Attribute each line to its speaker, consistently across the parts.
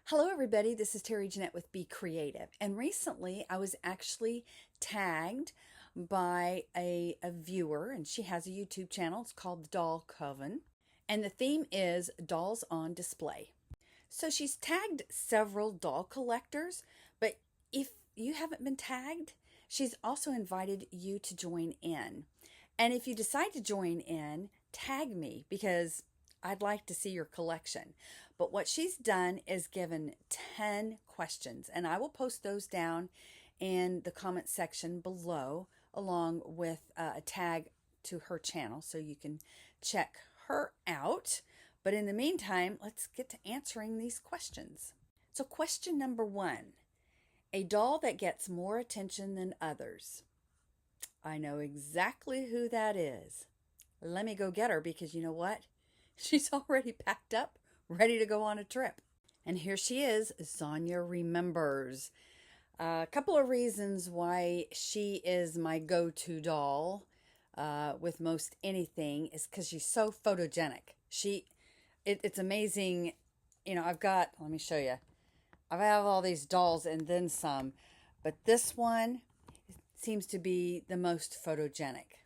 Speaker 1: Hello, everybody. This is Terry Jeanette with Be Creative. And recently I was actually tagged by a viewer, and she has a YouTube channel. It's called the Doll Coven. And the theme is dolls on display. So she's tagged several doll collectors, but if you haven't been tagged, she's also invited you to join in. And if you decide to join in, tag me because I'd like to see your collection. But what she's done is given 10 questions, and I will post those down in the comment section below, along with a tag to her channel so you can check her out. But in the meantime, let's get to answering these questions. So, question number one, a doll that gets more attention than others. I know exactly who that is. Let me go get her because you know what? She's already packed up, ready to go on a trip. And here she is. Sonia remembers. A couple of reasons why she is my go-to doll with most anything is because she's so photogenic. It's amazing. You know, let me show you. I have all these dolls and then some, but this one seems to be the most photogenic.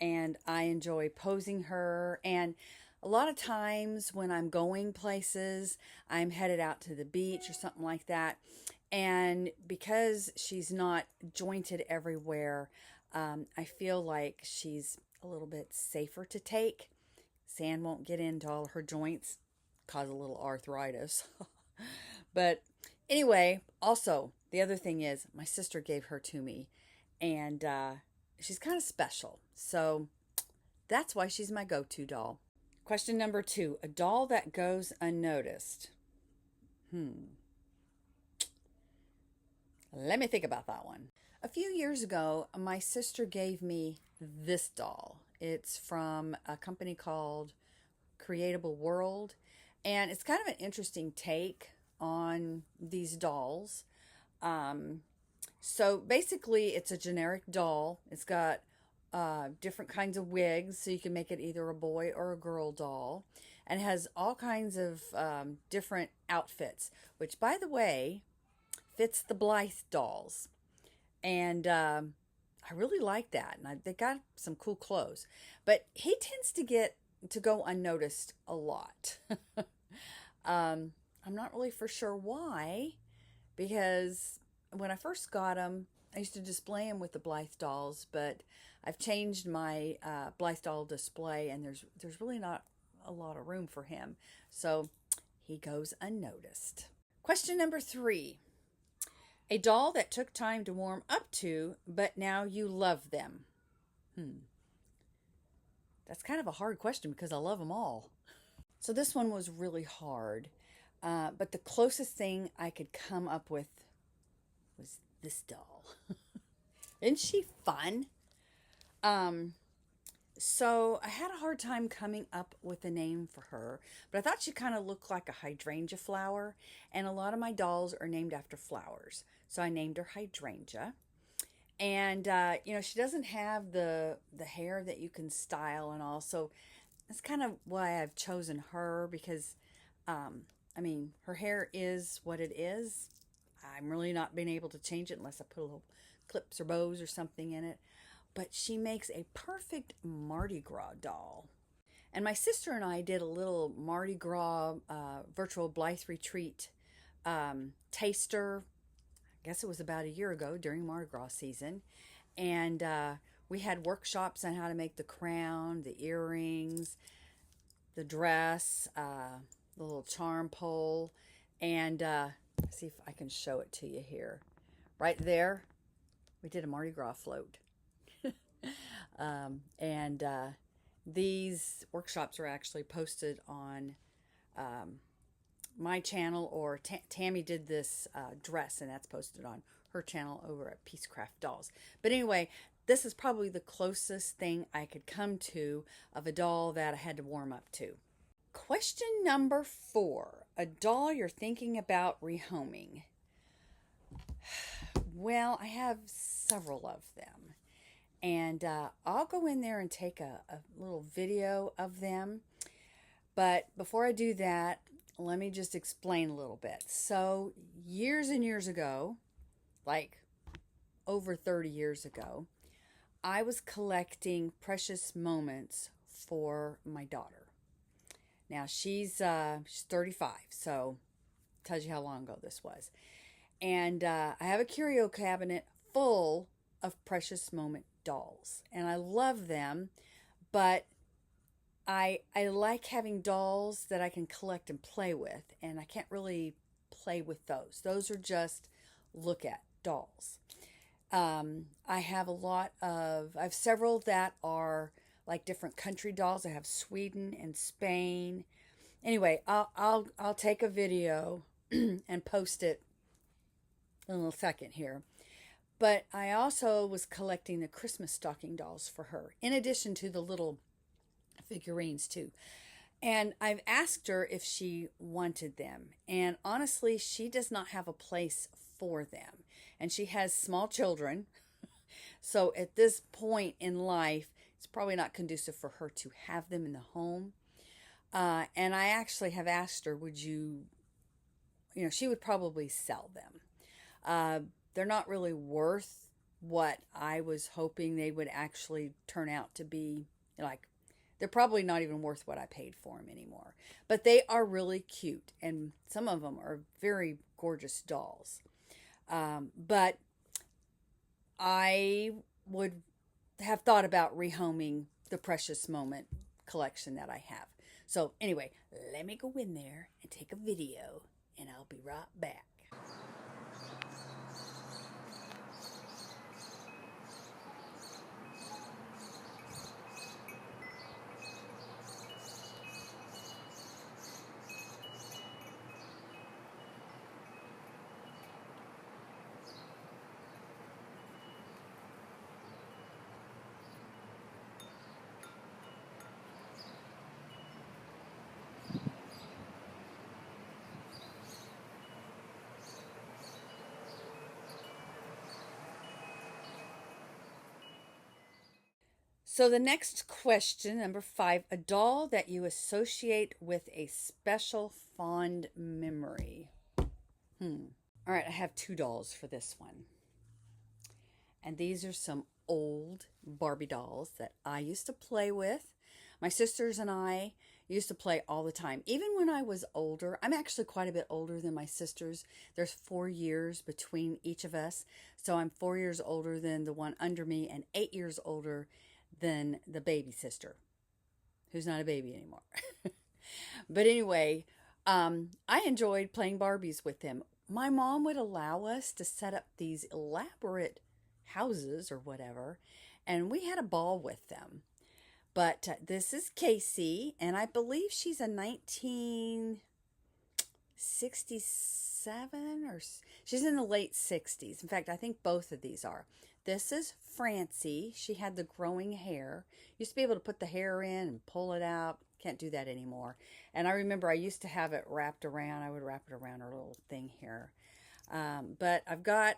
Speaker 1: And I enjoy posing her. And a lot of times when I'm going places, I'm headed out to the beach or something like that. And because she's not jointed everywhere, I feel like she's a little bit safer to take. Sand won't get into all her joints, cause a little arthritis. But anyway, also, the other thing is my sister gave her to me, and she's kind of special. So that's why she's my go-to doll. Question number two, a doll that goes unnoticed. Let me think about that one. A few years ago, my sister gave me this doll. It's from a company called Creatable World, and it's kind of an interesting take on these dolls. So basically, it's a generic doll. It's got different kinds of wigs, so you can make it either a boy or a girl doll, and has all kinds of different outfits, which, by the way, fits the Blythe dolls. And I really like that, and they got some cool clothes. But he tends to go unnoticed a lot. I'm not really for sure why, because when I first got him, I used to display him with the Blythe dolls, but I've changed my Blythe doll display, and there's really not a lot of room for him, so he goes unnoticed. Question number three, a doll that took time to warm up to, but now you love them. That's kind of a hard question because I love them all. So this one was really hard, but the closest thing I could come up with was this doll. Isn't she fun? So I had a hard time coming up with a name for her, but I thought she kind of looked like a hydrangea flower, and a lot of my dolls are named after flowers. So I named her Hydrangea. And she doesn't have the hair that you can style and all, so that's kind of why I've chosen her because her hair is what it is. I'm really not being able to change it unless I put a little clips or bows or something in it. But she makes a perfect Mardi Gras doll. And my sister and I did a little Mardi Gras virtual Blythe retreat taster. I guess it was about a year ago during Mardi Gras season. And we had workshops on how to make the crown, the earrings, the dress, the little charm pole. And see if I can show it to you here. Right there, we did a Mardi Gras float. And these workshops are actually posted on my channel, or Tammy did this dress, and that's posted on her channel over at Peacecraft Dolls. But anyway, this is probably the closest thing I could come to of a doll that I had to warm up to. Question number four, a doll you're thinking about rehoming. Well, I have several of them. And I'll go in there and take a little video of them. But before I do that, let me just explain a little bit. So, years and years ago, like over 30 years ago, I was collecting precious moments for my daughter. Now she's 35, so tells you how long ago this was. And I have a curio cabinet full of precious moment dolls, and I love them, but I like having dolls that I can collect and play with, and I can't really play with those. Those are just look at dolls. I have several that are like different country dolls. I have Sweden and Spain. Anyway, I'll take a video and post it in a little second here. But I also was collecting the Christmas stocking dolls for her, in addition to the little figurines too. And I've asked her if she wanted them. And honestly, she does not have a place for them. And she has small children. So at this point in life, it's probably not conducive for her to have them in the home. And I actually have asked her, she would probably sell them. They're not really worth what I was hoping they would actually turn out to be. Like, they're probably not even worth what I paid for them anymore. But they are really cute, and some of them are very gorgeous dolls. But I would have thought about rehoming the Precious Moment collection that I have. So anyway, let me go in there and take a video, and I'll be right back. So the next question, number 5, a doll that you associate with a special fond memory. All right, I have 2 dolls for this one. And these are some old Barbie dolls that I used to play with. My sisters and I used to play all the time. Even when I was older, I'm actually quite a bit older than my sisters. There's 4 years between each of us. So I'm 4 years older than the one under me and 8 years older than the baby sister, who's not a baby anymore. But anyway, I enjoyed playing Barbies with them. My mom would allow us to set up these elaborate houses or whatever, and we had a ball with them. But this is Casey, and I believe she's a 1967, or she's in the late 60s. In fact, I think both of these are. This is Francie. She had the growing hair. Used to be able to put the hair in and pull it out. Can't do that anymore. And I remember I used to have it wrapped around. I would wrap it around her little thing here. But I've got,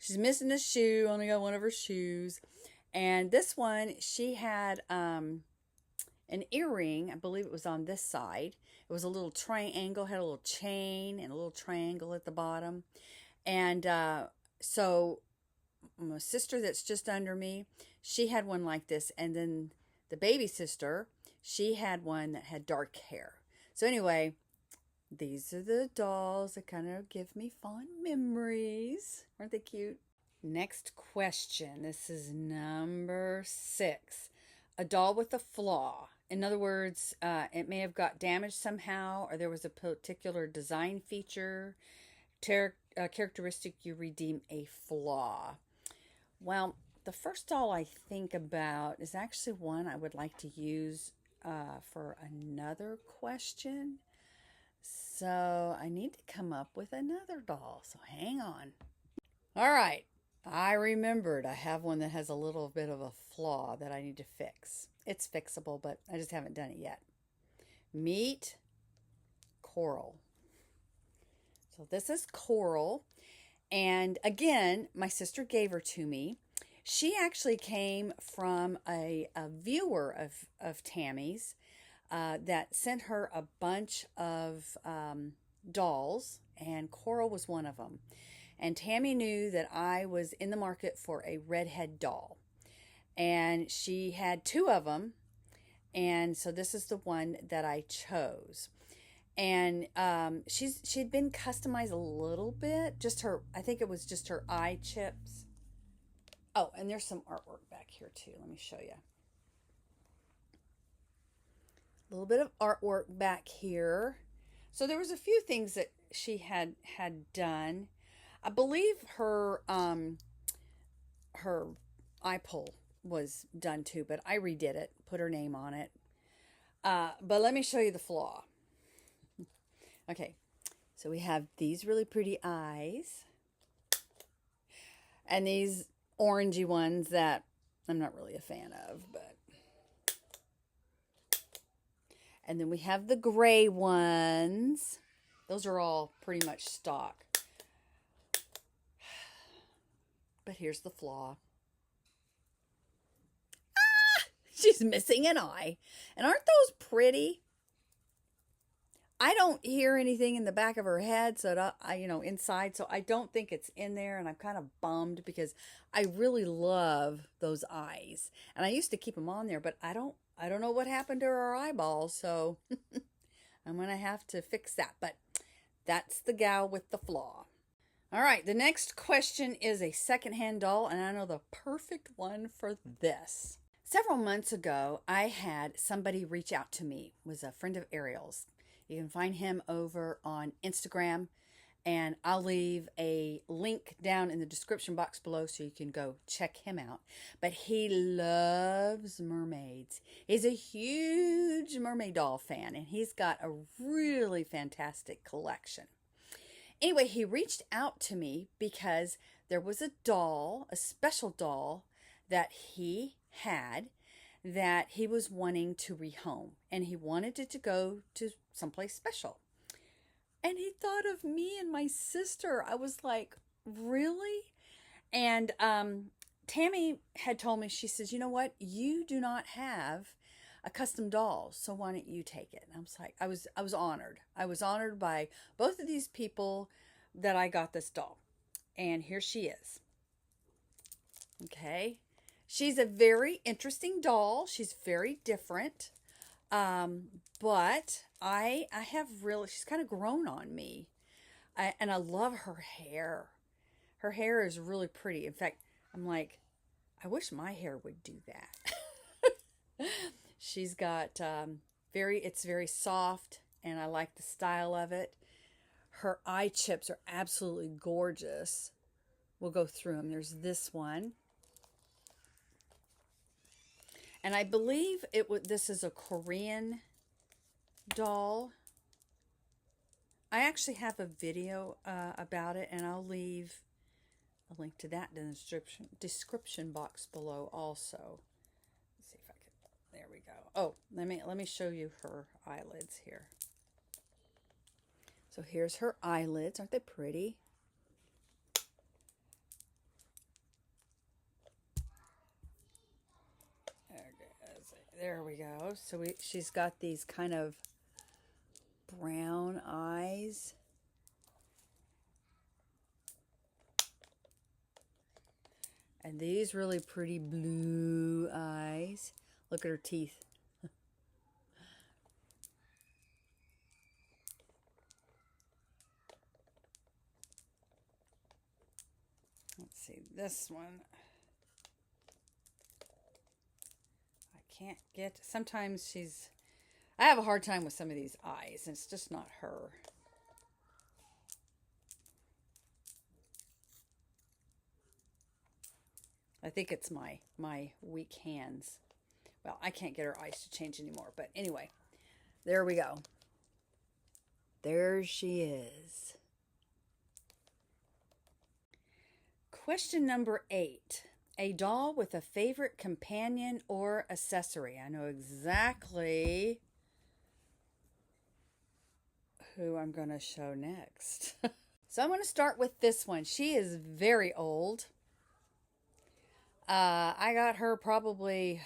Speaker 1: she's missing a shoe. Only got one of her shoes. And this one, she had an earring. I believe it was on this side. It was a little triangle, had a little chain and a little triangle at the bottom. And so my sister that's just under me, she had one like this. And then the baby sister, she had one that had dark hair. So anyway, these are the dolls that kind of give me fond memories. Aren't they cute? Next question. This is number 6. A doll with a flaw. In other words, it may have got damaged somehow, or there was a particular design feature, characteristic you redeem a flaw. Well, the first doll I think about is actually one I would like to use for another question. So I need to come up with another doll. So hang on. All right. I remembered I have one that has a little bit of a flaw that I need to fix. It's fixable, but I just haven't done it yet. Meet Coral. So this is Coral. And again, my sister gave her to me. She actually came from a viewer of Tammy's. that sent her a bunch of dolls, and Coral was one of them. And Tammy knew that I was in the market for a redhead doll, and she had two of them, and so this is the one that I chose. And she'd been customized a little bit, just her, I think it was just her eye chips. Oh, and there's some artwork back here too. Let me show you. A little bit of artwork back here. So there was a few things that she had done. I believe her her eye pole was done too, but I redid it, put her name on it. But let me show you the flaw. Okay, so we have these really pretty eyes, and these orangey ones that I'm not really a fan of, but. And then we have the gray ones. Those are all pretty much stock. But here's the flaw. Ah! She's missing an eye. And aren't those pretty? I don't hear anything in the back of her head, so inside, so I don't think it's in there, and I'm kind of bummed because I really love those eyes. And I used to keep them on there, but I don't know what happened to her eyeballs, so I'm going to have to fix that. But that's the gal with the flaw. All right, the next question is a secondhand doll, and I know the perfect one for this. Several months ago, I had somebody reach out to me. It was a friend of Ariels. You can find him over on Instagram, and I'll leave a link down in the description box below so you can go check him out. But he loves mermaids. He's a huge mermaid doll fan, and he's got a really fantastic collection. Anyway, he reached out to me because there was a doll, a special doll that he had that he was wanting to rehome, and he wanted it to go to someplace special. And he thought of me and my sister. I was like, really? And Tammy had told me, she says, you know what? You do not have a custom doll, so why don't you take it? And I was like, I was honored. I was honored by both of these people that I got this doll. And here she is. Okay. She's a very interesting doll. She's very different. But I have really, she's kind of grown on me. And I love her hair. Her hair is really pretty. In fact, I'm like, I wish my hair would do that. She's got it's very soft, and I like the style of it. Her eye chips are absolutely gorgeous. We'll go through them. There's this one. And I believe this is a Korean doll. I actually have a video about it, and I'll leave a link to that in the description box below also. Let's see if I can. There we go. Oh, let me show you her eyelids here. So here's her eyelids. Aren't they pretty? There we go. So she's got these kind of brown eyes. And these really pretty blue eyes. Look at her teeth. Let's see, this one. Can't get, sometimes I have a hard time with some of these eyes, and it's just not her. I think it's my weak hands. Well, I can't get her eyes to change anymore, but anyway, there we go. There she is. Question number 8. A doll with a favorite companion or accessory. I know exactly who I'm going to show next. So I'm going to start with this one. She is very old. I got her probably,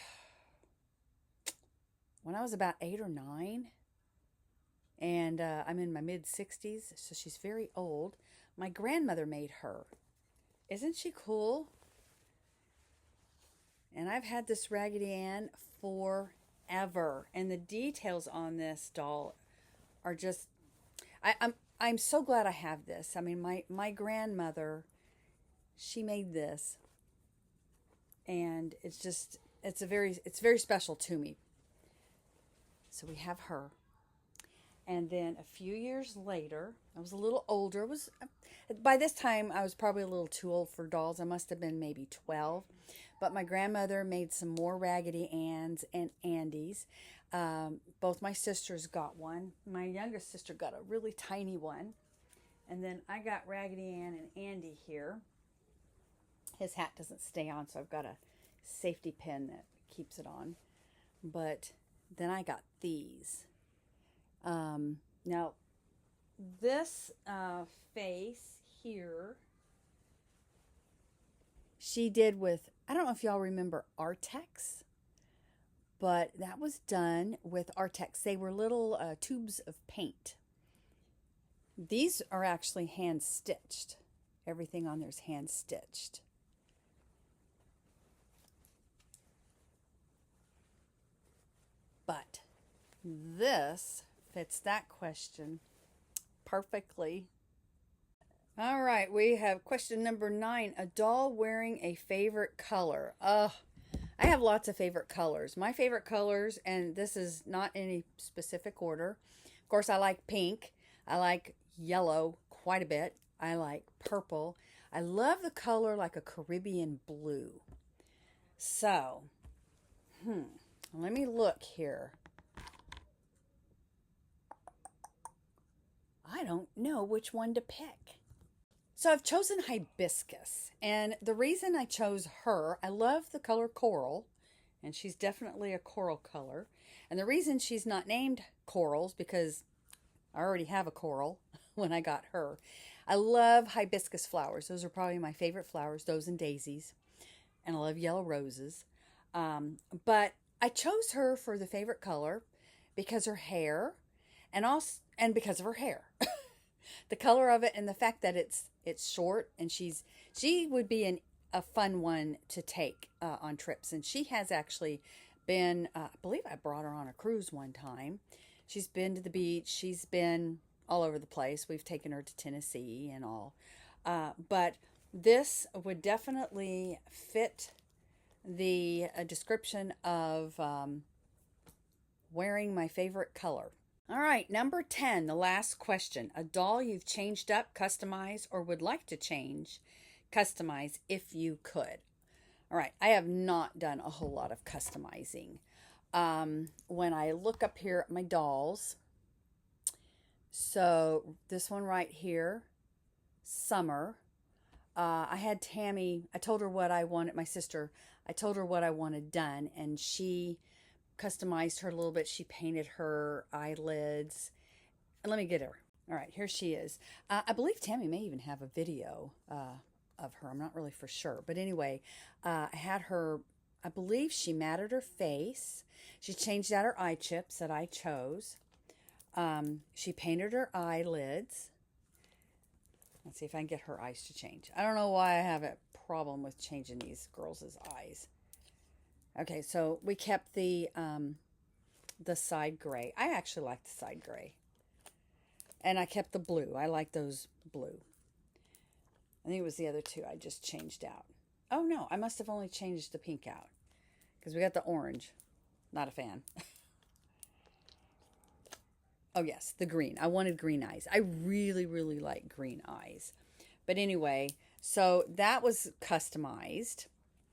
Speaker 1: when I was about 8 or 9. And I'm in my mid-60s, so she's very old. My grandmother made her. Isn't she cool? And I've had this Raggedy Ann forever. And the details on this doll are just... I'm so glad I have this. I mean, my grandmother, she made this. And it's very special to me. So we have her. And then a few years later, I was a little older. By this time, I was probably a little too old for dolls. I must have been maybe 12. But my grandmother made some more Raggedy Anns and Andys. Both my sisters got one. My youngest sister got a really tiny one. And then I got Raggedy Ann and Andy here. His hat doesn't stay on, so I've got a safety pin that keeps it on. But then I got these. Now, this face here, she did with, I don't know if y'all remember Artex, but that was done with Artex. They were little tubes of paint. These are actually hand stitched. Everything on there is hand stitched. But this fits that question perfectly. All right, we have question number 9. A doll wearing a favorite color. I have lots of favorite colors. My favorite colors, and this is not any specific order. Of course, I like pink. I like yellow quite a bit. I like purple. I love the color like a Caribbean blue. So, let me look here. I don't know which one to pick. So I've chosen hibiscus, and the reason I chose her, I love the color coral, and she's definitely a coral color. And the reason she's not named corals, because I already have a coral when I got her. I love hibiscus flowers. Those are probably my favorite flowers, those and daisies. And I love yellow roses. But I chose her for the favorite color because her hair, and because of her hair. The color of it and the fact that it's short, and she would be a fun one to take on trips. And she has actually been, I believe I brought her on a cruise one time. She's been to the beach. She's been all over the place. We've taken her to Tennessee and all. But this would definitely fit the description of wearing my favorite color. All right, number 10, the last question. A doll you've changed up, customized, or would like to change, customize if you could. All right, I have not done a whole lot of customizing. When I look up here at my dolls, so this one right here, Summer. I had Tammy, I told her what I wanted, my sister, I told her what I wanted done, and she customized her a little bit. She painted her eyelids. And let me get her. All right, here she is. I believe Tammy may even have a video of her. I'm not really for sure. But anyway, I had her, I believe she matted her face. She changed out her eye chips that I chose. She painted her eyelids. Let's see if I can get her eyes to change. I don't know why I have a problem with changing these girls' eyes. Okay, so we kept the side gray. I actually like the side gray. And I kept the blue. I like those blue. I think it was the other two I just changed out. Oh, no, I must have only changed the pink out. Because we got the orange. Not a fan. Oh, yes, the green. I wanted green eyes. I really, really like green eyes. But anyway, so that was customized.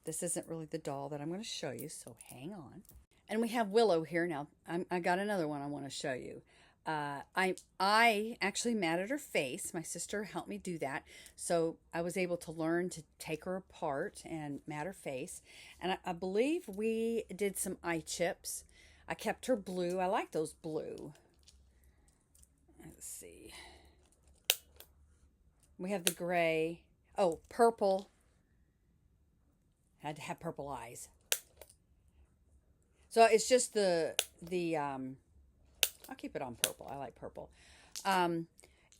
Speaker 1: This isn't really the doll that I'm going to show you, so hang on. And we have Willow here. Now, I got another one I want to show you. I actually matted her face. My sister helped me do that. So I was able to learn to take her apart and mat her face. And I believe we did some eye chips. I kept her blue. I like those blue. Let's see. We have the gray. Oh, purple. Had to have purple eyes. So it's just I'll keep it on purple. I like purple.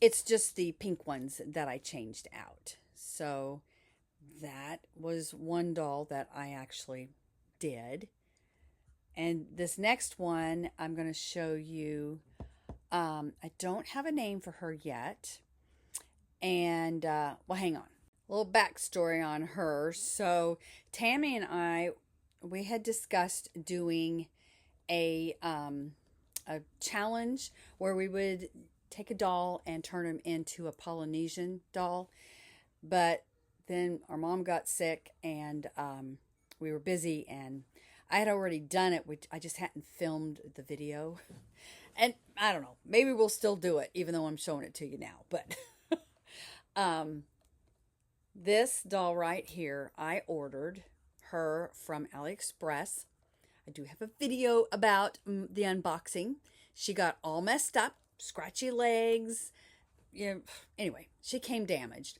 Speaker 1: It's just the pink ones that I changed out. So that was one doll that I actually did. And this next one I'm going to show you. I don't have a name for her yet. And, well, hang on. A little backstory on her. So Tammy and I, we had discussed doing a challenge where we would take a doll and turn him into a Polynesian doll. But then our mom got sick and we were busy, and I had already done it. I just hadn't filmed the video. And I don't know, maybe we'll still do it even though I'm showing it to you now. But this doll right here, I ordered her from AliExpress. I do have a video about the unboxing. She got all messed up, scratchy legs. Anyway, she came damaged.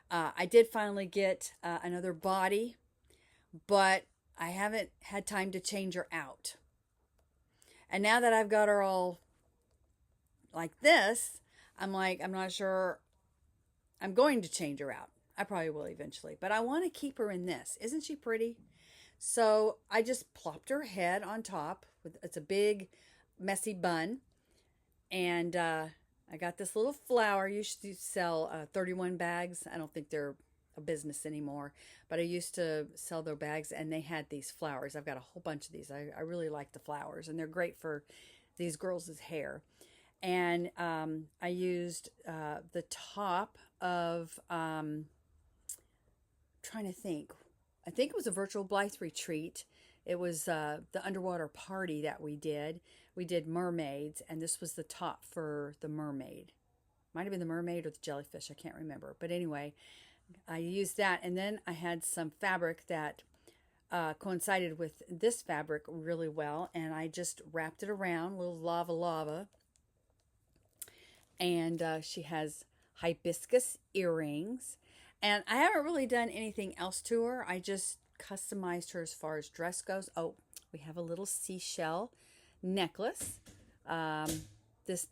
Speaker 1: I did finally get another body, but I haven't had time to change her out. And now that I've got her all like this, I'm like, I'm not sure I'm going to change her out. I probably will eventually, but I want to keep her in this. Isn't she pretty? So I just plopped her head on top. It's a big, messy bun. And I got this little flower. I used to sell 31 bags. I don't think they're a business anymore, but I used to sell their bags, and they had these flowers. I've got a whole bunch of these. I really like the flowers, and they're great for these girls' hair. And I used the top of, trying to think. I think it was a virtual Blythe retreat. It was the underwater party that we did. We did mermaids, and this was the top for the mermaid. Might have been the mermaid or the jellyfish. I can't remember. But anyway, I used that, and then I had some fabric that coincided with this fabric really well, and I just wrapped it around, a little lava. And she has hibiscus earrings. And I haven't really done anything else to her. I just customized her as far as dress goes. Oh, we have a little seashell necklace. This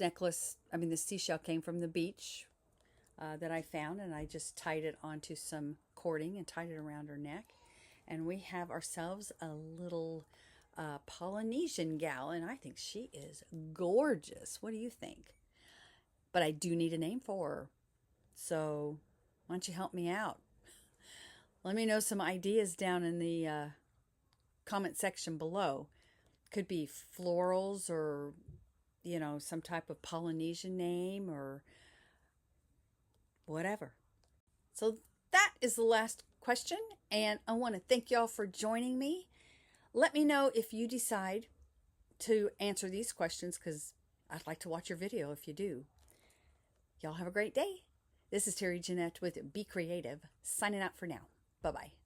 Speaker 1: seashell came from the beach that I found, and I just tied it onto some cording and tied it around her neck. And we have ourselves a little Polynesian gal, and I think she is gorgeous. What do you think? But I do need a name for her. So why don't you help me out? Let me know some ideas down in the comment section below. Could be florals, or, some type of Polynesian name, or whatever. So that is the last question, and I want to thank y'all for joining me. Let me know if you decide to answer these questions, because I'd like to watch your video if you do. Y'all have a great day. This is Terry Jeanette with Be Creative, signing out for now. Bye-bye.